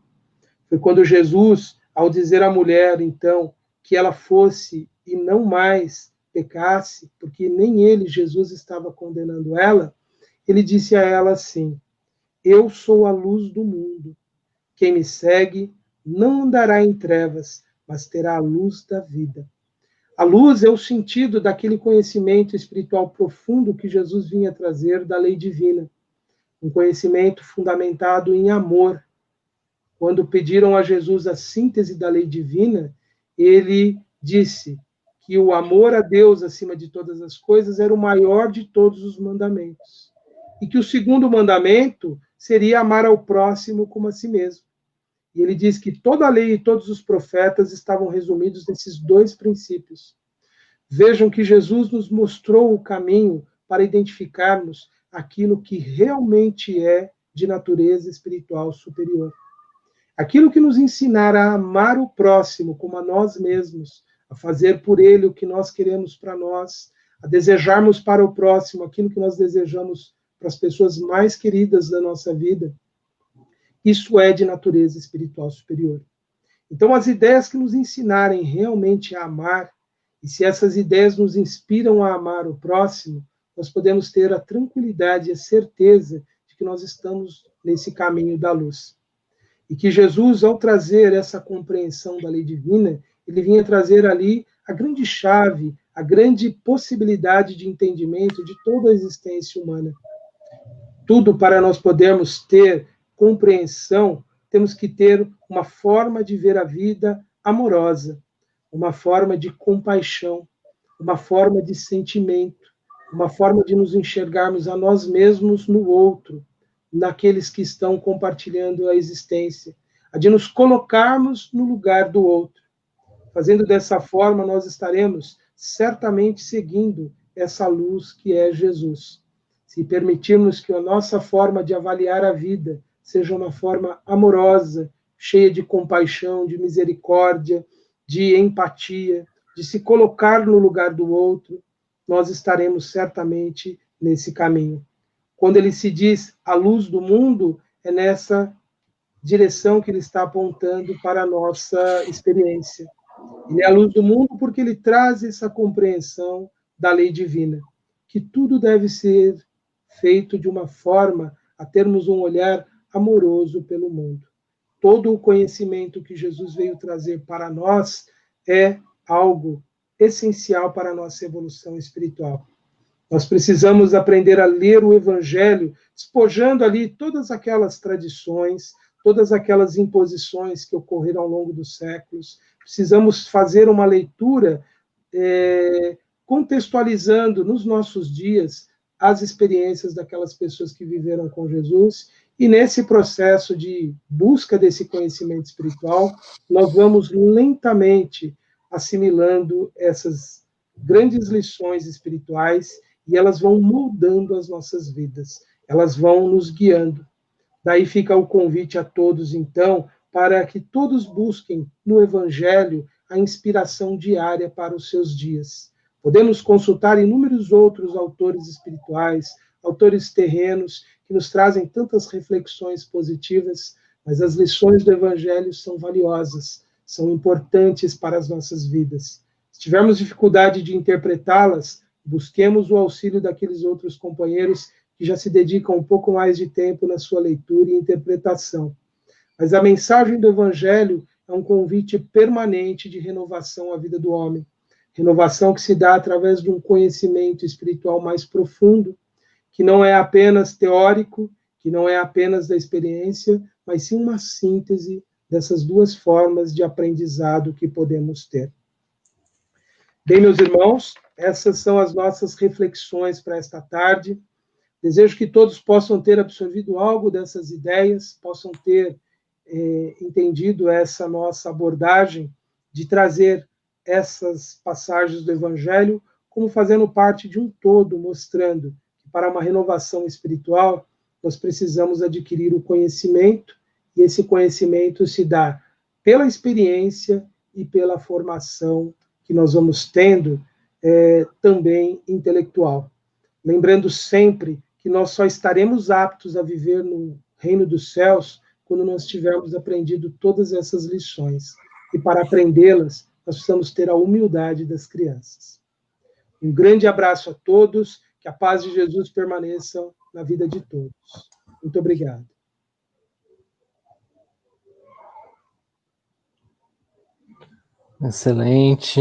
Foi quando Jesus, ao dizer à mulher, então, que ela fosse e não mais pecasse, porque nem ele, Jesus, estava condenando ela, ele disse a ela assim: eu sou a luz do mundo. Quem me segue não andará em trevas, mas terá a luz da vida. A luz é o sentido daquele conhecimento espiritual profundo que Jesus vinha trazer da lei divina. Um conhecimento fundamentado em amor. Quando pediram a Jesus a síntese da lei divina, ele disse que o amor a Deus acima de todas as coisas era o maior de todos os mandamentos. E que o segundo mandamento seria amar ao próximo como a si mesmo. E ele diz que toda a lei e todos os profetas estavam resumidos nesses dois princípios. Vejam que Jesus nos mostrou o caminho para identificarmos aquilo que realmente é de natureza espiritual superior. Aquilo que nos ensinar a amar o próximo como a nós mesmos, a fazer por ele o que nós queremos para nós, a desejarmos para o próximo aquilo que nós desejamos para as pessoas mais queridas da nossa vida, isso é de natureza espiritual superior. Então, as ideias que nos ensinarem realmente a amar, e se essas ideias nos inspiram a amar o próximo, nós podemos ter a tranquilidade e a certeza de que nós estamos nesse caminho da luz. E que Jesus, ao trazer essa compreensão da lei divina, ele vinha trazer ali a grande chave, a grande possibilidade de entendimento de toda a existência humana. Tudo para nós podermos ter compreensão, temos que ter uma forma de ver a vida amorosa, uma forma de compaixão, uma forma de sentimento, uma forma de nos enxergarmos a nós mesmos no outro, naqueles que estão compartilhando a existência, a de nos colocarmos no lugar do outro. Fazendo dessa forma, nós estaremos certamente seguindo essa luz que é Jesus. Se permitirmos que a nossa forma de avaliar a vida seja uma forma amorosa, cheia de compaixão, de misericórdia, de empatia, de se colocar no lugar do outro, nós estaremos certamente nesse caminho. Quando ele se diz a luz do mundo, é nessa direção que ele está apontando para a nossa experiência. Ele é a luz do mundo porque ele traz essa compreensão da lei divina, que tudo deve ser feito de uma forma a termos um olhar amoroso pelo mundo. Todo o conhecimento que Jesus veio trazer para nós é algo essencial para a nossa evolução espiritual. Nós precisamos aprender a ler o Evangelho, despojando ali todas aquelas tradições, todas aquelas imposições que ocorreram ao longo dos séculos. Precisamos fazer uma leitura contextualizando nos nossos dias as experiências daquelas pessoas que viveram com Jesus. E nesse processo de busca desse conhecimento espiritual, nós vamos lentamente assimilando essas grandes lições espirituais e elas vão moldando as nossas vidas, elas vão nos guiando. Daí fica o convite a todos, então, para que todos busquem no Evangelho a inspiração diária para os seus dias. Podemos consultar inúmeros outros autores espirituais, autores terrenos, que nos trazem tantas reflexões positivas, mas as lições do Evangelho são valiosas, são importantes para as nossas vidas. Se tivermos dificuldade de interpretá-las, busquemos o auxílio daqueles outros companheiros que já se dedicam um pouco mais de tempo na sua leitura e interpretação. Mas a mensagem do Evangelho é um convite permanente de renovação à vida do homem. Renovação que se dá através de um conhecimento espiritual mais profundo, que não é apenas teórico, que não é apenas da experiência, mas sim uma síntese dessas duas formas de aprendizado que podemos ter. Bem, meus irmãos, essas são as nossas reflexões para esta tarde. Desejo que todos possam ter absorvido algo dessas ideias, possam ter entendido essa nossa abordagem de trazer essas passagens do Evangelho como fazendo parte de um todo, mostrando que para uma renovação espiritual nós precisamos adquirir o conhecimento, e esse conhecimento se dá pela experiência e pela formação que nós vamos tendo também intelectual. Lembrando sempre que nós só estaremos aptos a viver no reino dos céus quando nós tivermos aprendido todas essas lições. E para aprendê-las, nós precisamos ter a humildade das crianças. Um grande abraço a todos, que a paz de Jesus permaneça na vida de todos. Muito obrigado. Excelente.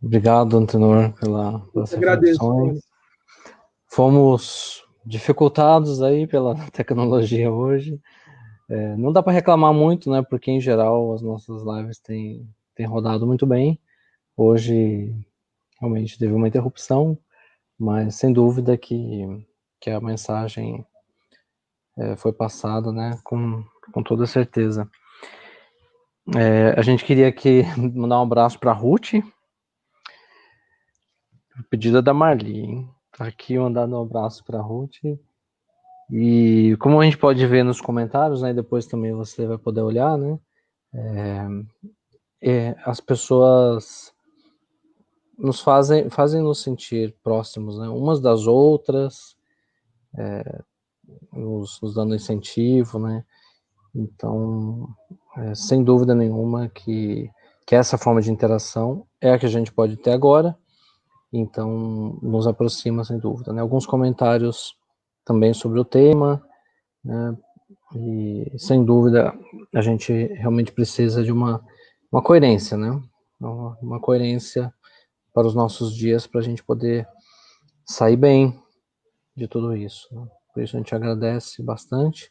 Obrigado, Antenor, pelas Agradeço, reflexões. Rony. Fomos dificultados aí pela tecnologia hoje. Não dá para reclamar muito, né? Porque em geral as nossas lives têm rodado muito bem. Hoje realmente teve uma interrupção, mas sem dúvida que a mensagem foi passada, né? Com toda certeza. A gente queria aqui mandar um abraço para a Ruth, pedida da Marli, hein? Tá aqui mandando um abraço para a Ruth. E como a gente pode ver nos comentários, né? Depois também você vai poder olhar, né? As pessoas nos fazem nos sentir próximos, né? Umas das outras, nos dando incentivo, né? Então, sem dúvida nenhuma que essa forma de interação é a que a gente pode ter agora. Então, nos aproxima, sem dúvida, né? Alguns comentários também sobre o tema, né? E, sem dúvida, a gente realmente precisa de uma coerência, né? Uma coerência para os nossos dias, para a gente poder sair bem de tudo isso, né? Por isso a gente agradece bastante.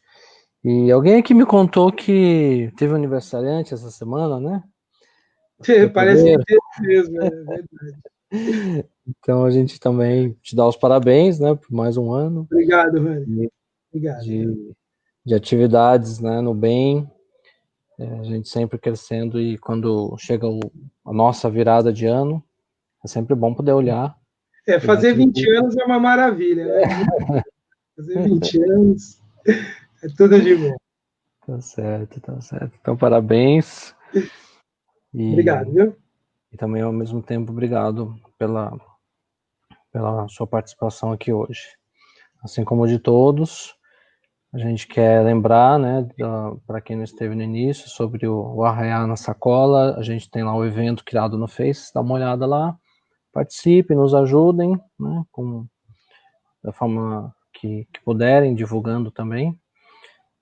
E alguém aqui me contou que teve um aniversariante essa semana, né? Parece que teve mesmo, é verdade. Então a gente também te dá os parabéns, né, por mais um ano. Obrigado, Rony. Obrigado. De atividades, né, no bem, a gente sempre crescendo, e quando chega a nossa virada de ano, é sempre bom poder olhar. Fazer 20 anos é uma maravilha, né? Fazer 20 anos é tudo de bom. Tá certo. Então, parabéns. Obrigado, viu? E também, ao mesmo tempo, obrigado pela sua participação aqui hoje. Assim como de todos, a gente quer lembrar, né, para quem não esteve no início, sobre o Arraiá na Sacola. A gente tem lá o evento criado no Face, dá uma olhada lá, participem, nos ajudem, né, da forma que puderem, divulgando também.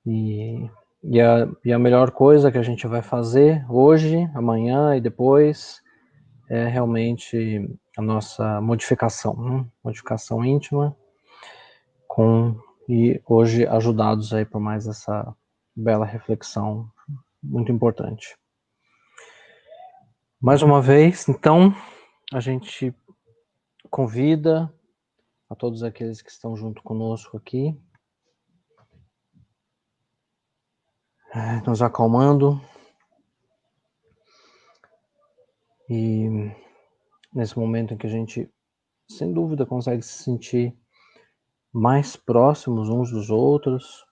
E a melhor coisa que a gente vai fazer hoje, amanhã e depois é realmente a nossa modificação, né? Modificação íntima, e hoje ajudados aí por mais essa bela reflexão muito importante. Mais uma vez, então, a gente convida a todos aqueles que estão junto conosco aqui, nos acalmando, e nesse momento em que a gente, sem dúvida, consegue se sentir mais próximos uns dos outros,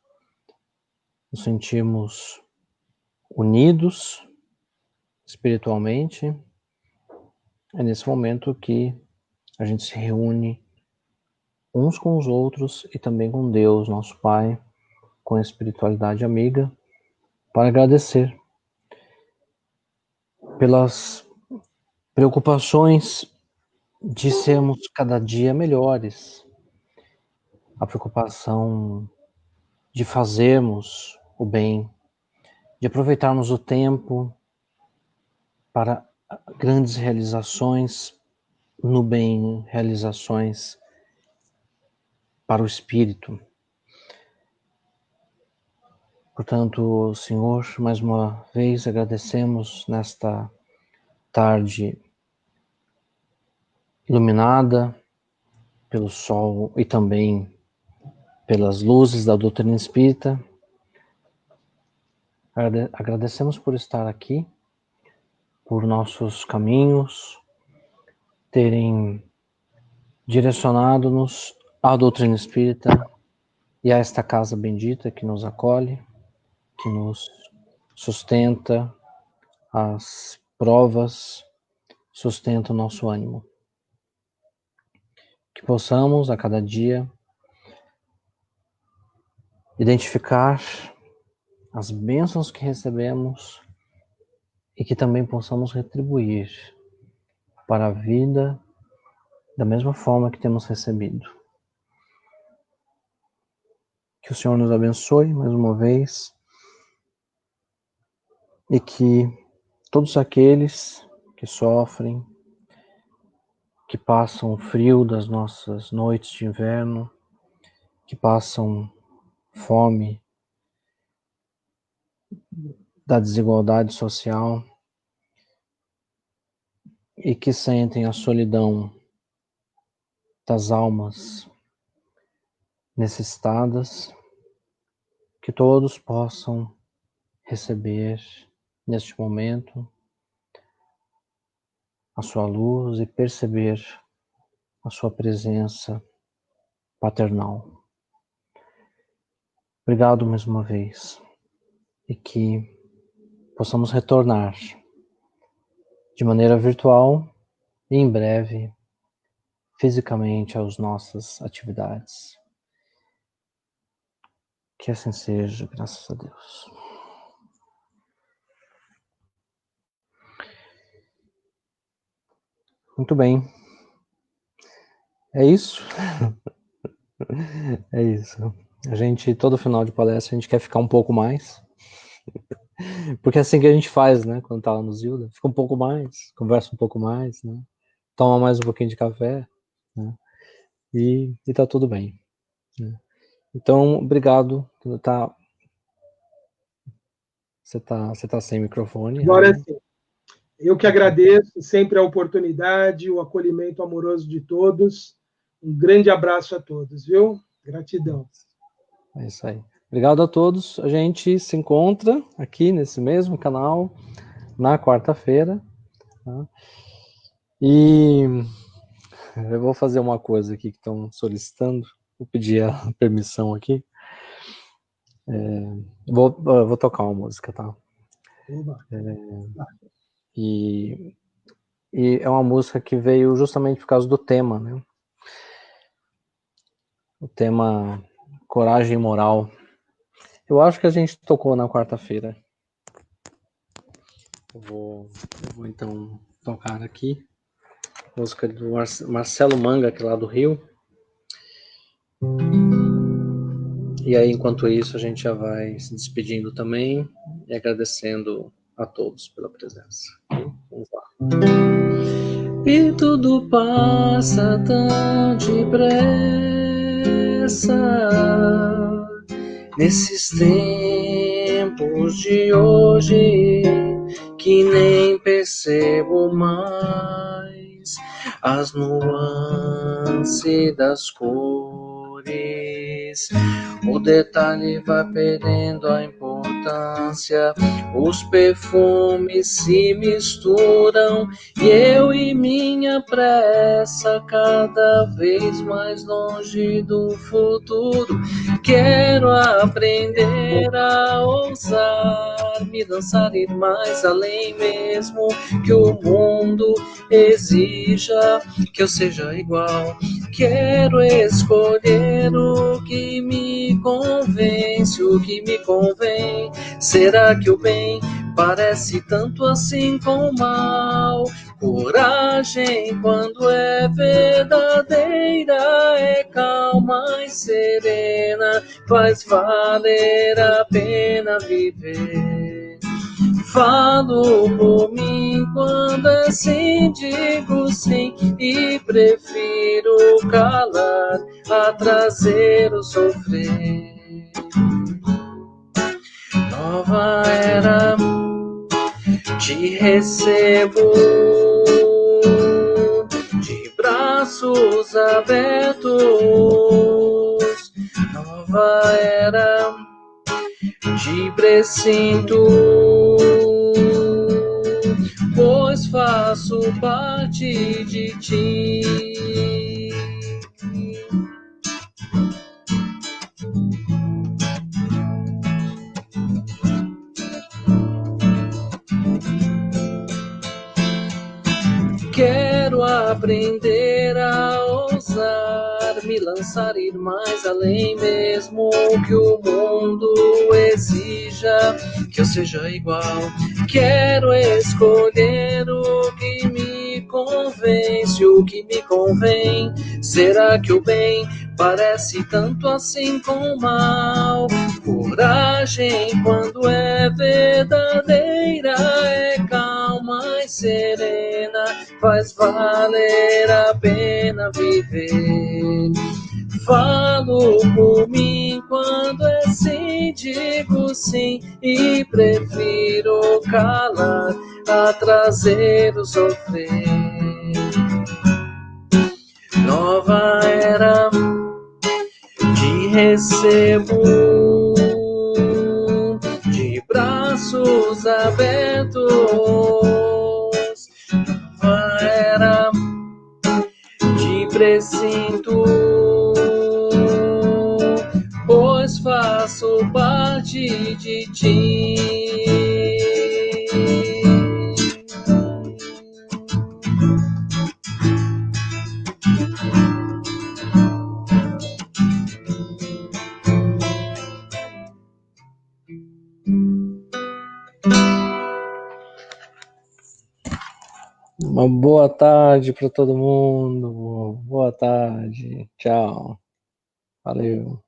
nos sentimos unidos espiritualmente, é nesse momento que a gente se reúne uns com os outros e também com Deus, nosso Pai, com a espiritualidade amiga, para agradecer pelas preocupações de sermos cada dia melhores, a preocupação de fazermos o bem, de aproveitarmos o tempo para grandes realizações no bem, realizações para o espírito. Portanto, Senhor, mais uma vez agradecemos nesta tarde iluminada pelo sol e também pelas luzes da doutrina espírita. Agradecemos por estar aqui, por nossos caminhos terem direcionado-nos à doutrina espírita e a esta casa bendita que nos acolhe, que nos sustenta, as provas sustentam o nosso ânimo. Que possamos a cada dia identificar as bênçãos que recebemos e que também possamos retribuir para a vida da mesma forma que temos recebido. Que o Senhor nos abençoe mais uma vez e que todos aqueles que sofrem, que passam o frio das nossas noites de inverno, que passam fome da desigualdade social e que sentem a solidão das almas necessitadas, que todos possam receber neste momento a sua luz e perceber a sua presença paternal. Obrigado mais uma vez e que possamos retornar de maneira virtual e em breve fisicamente às nossas atividades. Que assim seja, graças a Deus. Muito bem. É isso. É isso. A gente, todo final de palestra, a gente quer ficar um pouco mais. Porque é assim que a gente faz, né? Quando tá lá no Zilda. Fica um pouco mais, conversa um pouco mais, né? Toma mais um pouquinho de café, né? E tá tudo bem. Né? Então, obrigado. Você tá sem microfone. Agora né? sim. Eu que agradeço sempre a oportunidade, o acolhimento amoroso de todos. Um grande abraço a todos, viu? Gratidão. É isso aí. Obrigado a todos. A gente se encontra aqui nesse mesmo canal na quarta-feira. Tá? E eu vou fazer uma coisa aqui que estão solicitando. Vou pedir a permissão aqui. Vou tocar uma música, tá? E é uma música que veio justamente por causa do tema, né? O tema coragem moral. Eu acho que a gente tocou na quarta-feira. Eu vou então tocar aqui. Música do Marcelo Manga, que é lá do Rio. E aí, enquanto isso, a gente já vai se despedindo também e agradecendo a todos pela presença. Vamos lá. E tudo passa tão depressa nesses tempos de hoje que nem percebo mais as nuances das cores. O detalhe vai perdendo a importância, os perfumes se misturam e eu e minha pressa cada vez mais longe do futuro. Quero aprender a ousar, me lançar, ir mais além mesmo que o mundo exija que eu seja igual. Quero escolher o que me convence, o que me convém. Será que o bem parece tanto assim com o mal? Coragem, quando é verdadeira, é calma e serena, faz valer a pena viver. Falo por mim quando assim digo sim e prefiro calar a trazer o sofrer. Nova era, te recebo de braços abertos. Nova era, te pressinto, pois faço parte de ti. Quero aprender a ousar, me lançar, ir mais além mesmo que o mundo exija que eu seja igual. Quero escolher o que me convence, o que me convém. Será que o bem parece tanto assim com o mal? Coragem, quando é verdadeira, vida é calma e serena, faz valer a pena viver. Falo por mim quando é sim, digo sim, e prefiro calar a trazer o sofrer. Nova era te recebo de braços abertos. Nova era te presinto, pois faço parte de ti. Uma boa tarde para todo mundo. Boa tarde. Tchau. Valeu.